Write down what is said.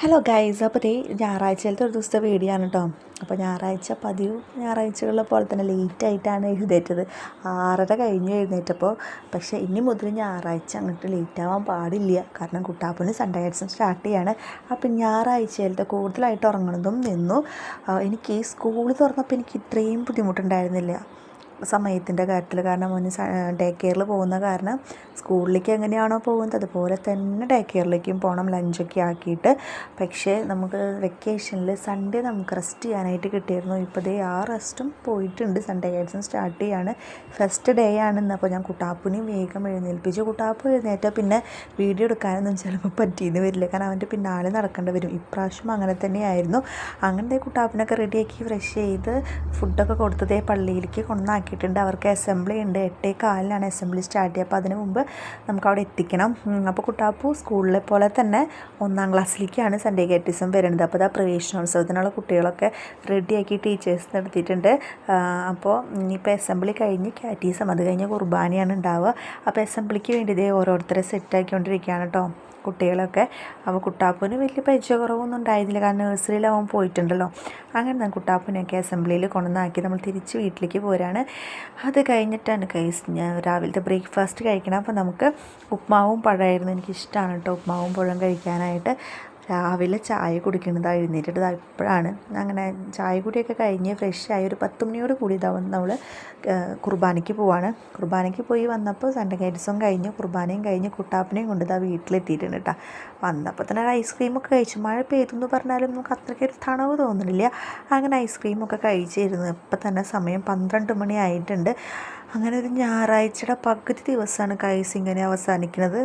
Hello guys, അപ്പോൾ ഞായറാഴ്ചയിലത്തെ ഒരു ദിവസത്തെ വീഡിയോ ആണ് കേട്ടോ. അപ്പോൾ ഞായറാഴ്ചകളിലെ പോലെ തന്നെ ലേറ്റായിട്ടാണ് എഴുന്നേറ്റത്. 6:30 കഴിഞ്ഞ് എഴുന്നേറ്റപ്പോൾ. പക്ഷേ ഇനി മുതൽ ഞായറാഴ്ച അങ്ങോട്ട് ലേറ്റ് ആവാൻ പാടില്ല. കാരണം കുട്ടാപ്പന് സൺഡേ ആഴ്ച സ്റ്റാർട്ട് ചെയ്യാണ്. അപ്പം ഞായറാഴ്ചയിലത്തെ കൂടുതലായിട്ട് ഉറങ്ങണതും നിന്നു. എനിക്ക് ഈ സ്കൂൾ തുറന്നപ്പോൾ എനിക്ക് ഇത്രയും ബുദ്ധിമുട്ടുണ്ടായിരുന്നില്ല സമയത്തിൻ്റെ കാര്യത്തിൽ. കാരണം മുന്നേ ഡേ കെയറിൽ പോകുന്ന കാരണം സ്കൂളിലേക്ക് എങ്ങനെയാണോ പോകുന്നത് അതുപോലെ തന്നെ ഡേ കെയറിലേക്കും പോകണം, ലഞ്ചൊക്കെ ആക്കിയിട്ട്. പക്ഷേ നമുക്ക് വെക്കേഷനിൽ സൺഡേ നമുക്ക് റെസ്റ്റ് ചെയ്യാനായിട്ട് കിട്ടിയിരുന്നു. ഇപ്പോൾ ആ റെസ്റ്റും പോയിട്ടുണ്ട്. സൺഡേ ആഴ്ച സ്റ്റാർട്ട് ചെയ്യാണ്. ഫസ്റ്റ് ഡേ ആണെന്ന്. അപ്പോൾ ഞാൻ കുട്ടാപ്പിനെയും വേഗം എഴുന്നേൽപ്പിച്ചു. കുട്ടാപ്പ് എഴുന്നേറ്റാൽ പിന്നെ വീഡിയോ എടുക്കാനൊന്നും ചിലപ്പോൾ പറ്റിയെന്ന് വരില്ല. കാരണം അവൻ്റെ പിന്നാലെ നടക്കേണ്ടി വരും. ഇപ്രാവശ്യം അങ്ങനെ തന്നെയായിരുന്നു. അങ്ങനത്തെ കുട്ടാപ്പിനൊക്കെ റെഡിയാക്കി ഫ്രഷ് ചെയ്ത് ഫുഡൊക്കെ കൊടുത്തതേ പള്ളിയിലേക്ക് കൊണ്ടാക്കിയിട്ടുണ്ട്. അവർക്ക് അസംബ്ലി ഉണ്ട്. 8:15 അസംബ്ലി സ്റ്റാർട്ട് ചെയ്യുക. അപ്പോൾ അതിന് മുമ്പ് നമുക്കവിടെ എത്തിക്കണം. അപ്പോൾ കുട്ടാപ്പു സ്കൂളിലെ പോലെ തന്നെ 1ാം ക്ലാസ്സിലേക്കാണ് സൺഡേ കാറ്റിസം വരുന്നത്. അപ്പോൾ പ്രവേശനോത്സവത്തിനുള്ള കുട്ടികളൊക്കെ റെഡിയാക്കി ടീച്ചേഴ്സ് നടത്തിയിട്ടുണ്ട്. അപ്പോൾ ഇനിയിപ്പോൾ അസംബ്ലി കഴിഞ്ഞ് കാറ്റീസം, അത് കഴിഞ്ഞ് കുർബാനയാണ് ഉണ്ടാവുക. അപ്പോൾ അസംബ്ലിക്ക് വേണ്ടി ഓരോരുത്തരെ സെറ്റാക്കിക്കൊണ്ടിരിക്കുകയാണ് കേട്ടോ കുട്ടികളൊക്കെ. അപ്പോൾ കുട്ടാപ്പൂന് വലിയ പരിചയ കുറവൊന്നും ഉണ്ടായിരുന്നില്ല. കാരണം നഴ്സറിയിൽ അവൻ പോയിട്ടുണ്ടല്ലോ. അങ്ങനെ ഞാൻ കുട്ടാപ്പൂനെയൊക്കെ അസംബ്ലിയിൽ കൊണ്ടുവന്നാക്കി നമ്മൾ തിരിച്ച് വീട്ടിലേക്ക് പോരാണ്. അത് കഴിഞ്ഞിട്ടാണ് ഞാൻ രാവിലത്തെ ബ്രേക്ക്ഫാസ്റ്റ് കഴിക്കണം. അപ്പോൾ നമുക്ക് ഉപ്മാവും പഴമായിരുന്നു. എനിക്കിഷ്ടമാണ് കേട്ടോ ഉപ്മാവും പഴം കഴിക്കാനായിട്ട്. രാവിലെ ചായ കുടിക്കുന്നത് എഴുന്നേറ്റിട്ട് ഇപ്പോഴാണ്. അങ്ങനെ ചായ കുടിയൊക്കെ കഴിഞ്ഞ് ഫ്രഷായി ഒരു 10 മണിയോട് കൂടി നമ്മൾ കുർബാനയ്ക്ക് പോവാണ്. കുർബാനയ്ക്ക് പോയി വന്നപ്പോൾ സൺഡേ കാറ്റിസം കഴിഞ്ഞ് കുർബാനയും കഴിഞ്ഞ് കുട്ടാപ്പിനെയും കൊണ്ട് വീട്ടിലെത്തിയിട്ടുണ്ട് കേട്ടോ. വന്നപ്പോൾ തന്നെ ഒരു ഐസ്ക്രീമൊക്കെ കഴിച്ചു. മഴ പെയ്തെന്ന് പറഞ്ഞാലും നമുക്ക് അത്രയ്ക്ക് ഒരു തണവ് തോന്നുന്നില്ല. അങ്ങനെ ഐസ്ക്രീമൊക്കെ കഴിച്ചിരുന്നു. ഇപ്പം തന്നെ സമയം 12 മണി ആയിട്ടുണ്ട്. അങ്ങനെ ഒരു ഞായറാഴ്ചയുടെ പകുതി ദിവസമാണ് കൈസ് ഇങ്ങനെ അവസാനിക്കുന്നത്.